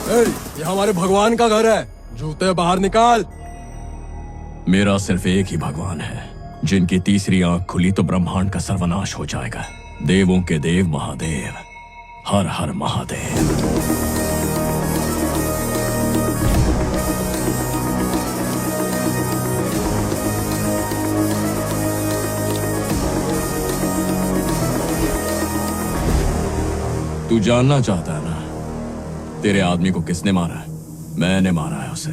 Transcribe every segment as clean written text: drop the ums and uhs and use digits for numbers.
ये हमारे भगवान का घर है, जूते बाहर निकाल। मेरा सिर्फ एक ही भगवान है, जिनकी तीसरी आंख खुली तो ब्रह्मांड का सर्वनाश हो जाएगा। देवों के देव महादेव, हर हर महादेव। तू जानना चाहता है ना, तेरे आदमी को किसने मारा है? मैंने मारा है उसे।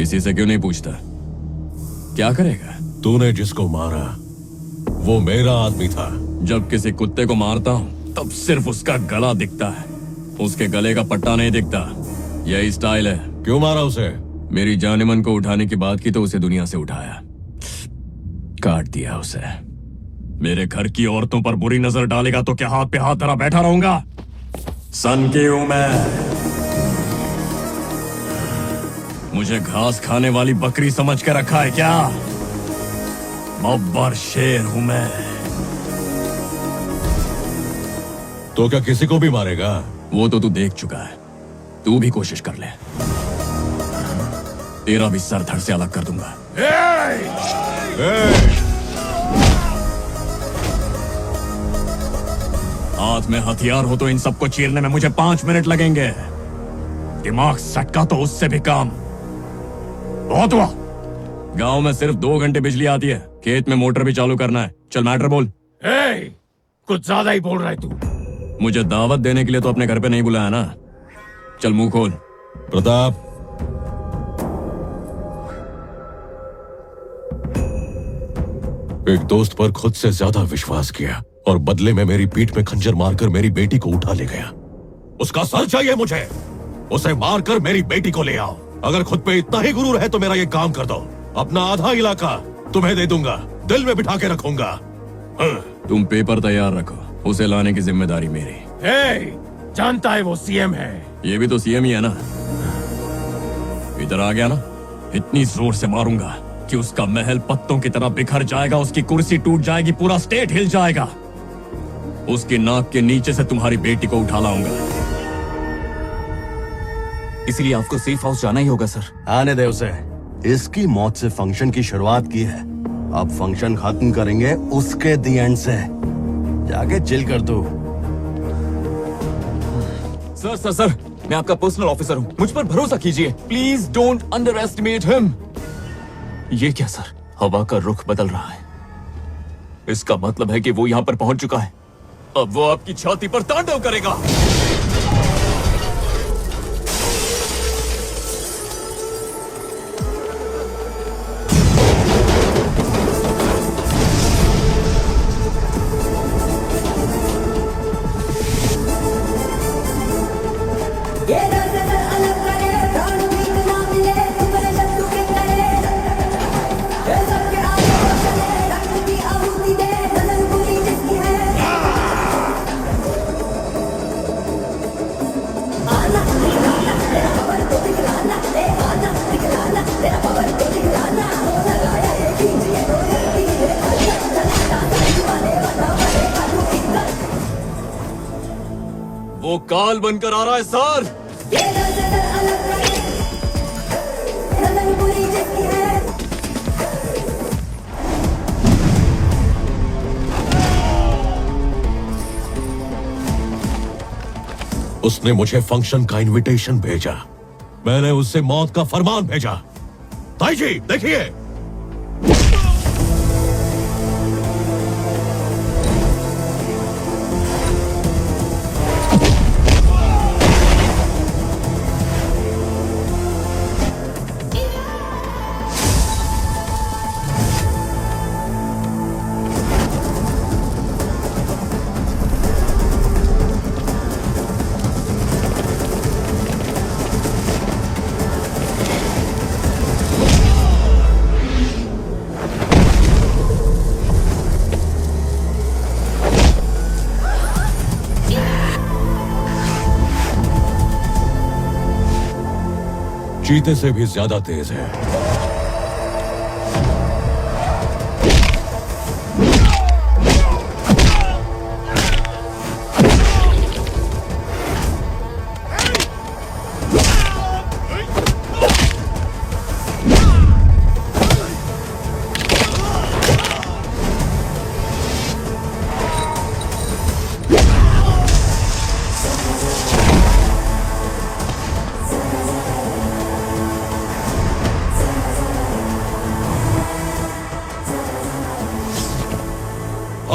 इसी से क्यों नहीं पूछता? क्या करेगा? तूने जिसको मारा वो मेरा आदमी था। जब किसी कुत्ते को मारता हूं तब सिर्फ उसका गला दिखता है, उसके गले का पट्टा नहीं दिखता। यही स्टाइल है। क्यों मारा उसे? मेरी जानेमन को उठाने की बात की तो उसे दुनिया से उठाया, काट दिया उसे। मेरे घर की औरतों पर बुरी नजर डालेगा तो क्या हाथ पे हाथ धरा बैठा रहूंगा? सन की हूं मैं, मुझे घास खाने वाली बकरी समझ के रखा है क्या? बब्बर शेर हूं मैं। तो क्या किसी को भी मारेगा? वो तो तू देख चुका है, तू भी कोशिश कर ले, तेरा भी सर धड़ से अलग कर दूंगा। हाथ में हथियार हो तो इन सबको चीरने में मुझे 5 मिनट लगेंगे। दिमाग सटका तो उससे भी काम। बहुत हुआ। गांव में सिर्फ 2 घंटे बिजली आती है, खेत में मोटर भी चालू करना है। चल मैटर बोल। कुछ ज्यादा ही बोल रहा है तू। मुझे दावत देने के लिए तो अपने घर पे नहीं बुलाया ना। चल मुंह खोल। प्रताप, एक दोस्त पर खुद से ज्यादा विश्वास किया और बदले में मेरी पीठ में खंजर मारकर मेरी बेटी को उठा ले गया। उसका सर चाहिए मुझे। उसे मारकर मेरी बेटी को ले आओ। अगर खुद पे इतना ही गुरूर है तो मेरा ये काम कर दो। अपना आधा इलाका तुम्हें दे दूंगा, दिल में बिठा के रखूंगा। तुम पेपर तैयार रखो, उसे लाने की जिम्मेदारी मेरी। जानता है वो सीएम है। ये भी तो सीएम ही है ना। इधर आ गया ना, इतनी जोर से मारूंगा कि उसका महल पत्तों की तरह बिखर जाएगा, उसकी कुर्सी टूट जाएगी, पूरा स्टेट हिल जाएगा। उसकी नाक के नीचे से तुम्हारी बेटी को उठा लाऊंगा। इसलिए आपको सेफ हाउस जाना ही होगा सर। आने दे उसे। इसकी मौत से फंक्शन की शुरुआत की है, अब फंक्शन खत्म करेंगे उसके दी एंड से। जाके चिल कर तू। सर सर सर, मैं आपका पर्सनल ऑफिसर हूँ, मुझ पर भरोसा कीजिए। Please don't under estimate him. ये क्या सर, हवा का रुख बदल रहा है। इसका मतलब है कि वो यहाँ पर पहुंच चुका है। अब वो आपकी छाती पर तांडव करेगा। वो काल बनकर आ रहा है सर। उसने मुझे फंक्शन का इनविटेशन भेजा, मैंने उससे मौत का फरमान भेजा। ताई जी देखिए। चीते से भी ज्यादा तेज है।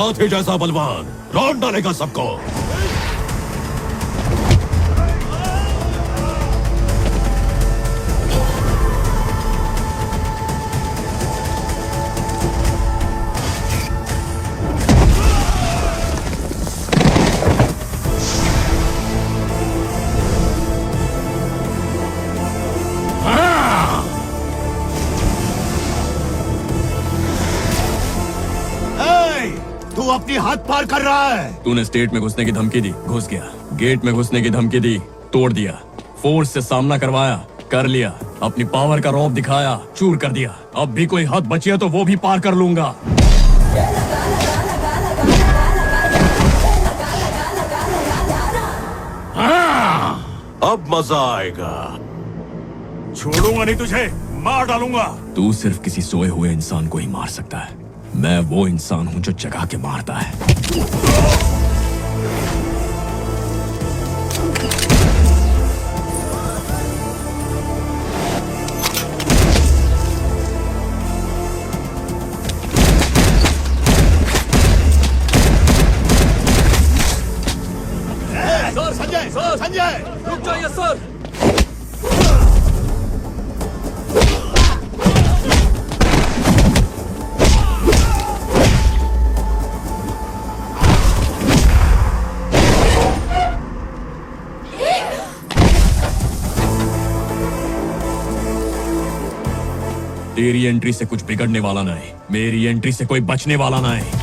हाथी जैसा बलवान लौट डालेगा सबको। तू अपनी हाथ पार कर रहा है। तूने स्टेट में घुसने की धमकी दी, घुस गया। गेट में घुसने की धमकी दी, तोड़ दिया। फोर्स से सामना करवाया, कर लिया। अपनी पावर का रौब दिखाया, चूर कर दिया। अब भी कोई हद बची है तो वो भी पार कर लूंगा। अब मजा आएगा। छोड़ूंगा नहीं तुझे, मार डालूंगा। तू सिर्फ किसी सोए हुए इंसान को ही मार सकता है। मैं वो इंसान हूं जो जगा के मारता है। सर संजय, सर संजय, रुक जाइए सर। तेरी एंट्री से कुछ बिगड़ने वाला ना है, मेरी एंट्री से कोई बचने वाला ना है।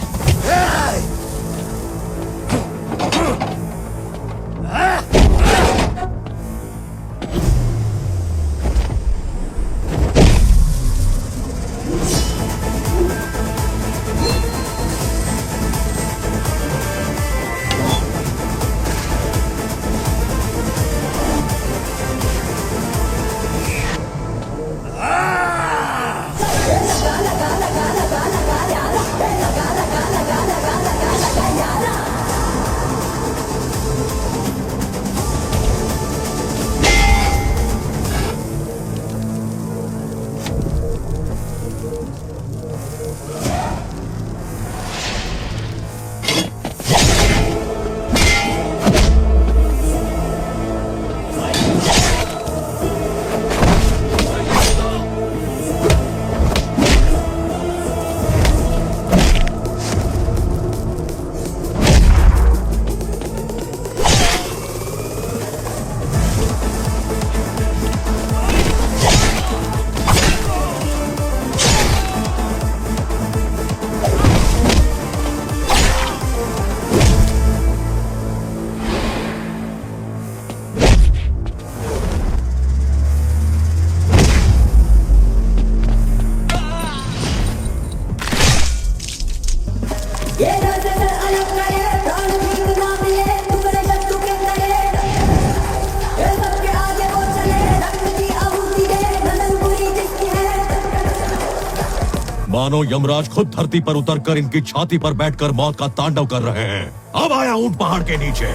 मानो यमराज खुद धरती पर उतरकर इनकी छाती पर बैठकर मौत का तांडव कर रहे हैं। अब आया ऊंट पहाड़ के नीचे।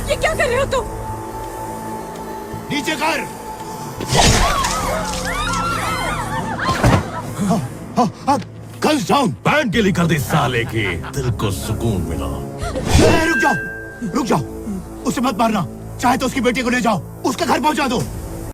ये क्या कर रहे हो तुम? नीचे कर। Guns down. बैंड के लिए कर दी साले की, दिल को सुकून मिला। रुक जाओ, रुक जाओ। उसे मत मारना। चाहे तो उसकी बेटी को ले जाओ, उसका घर पहुंचा दो।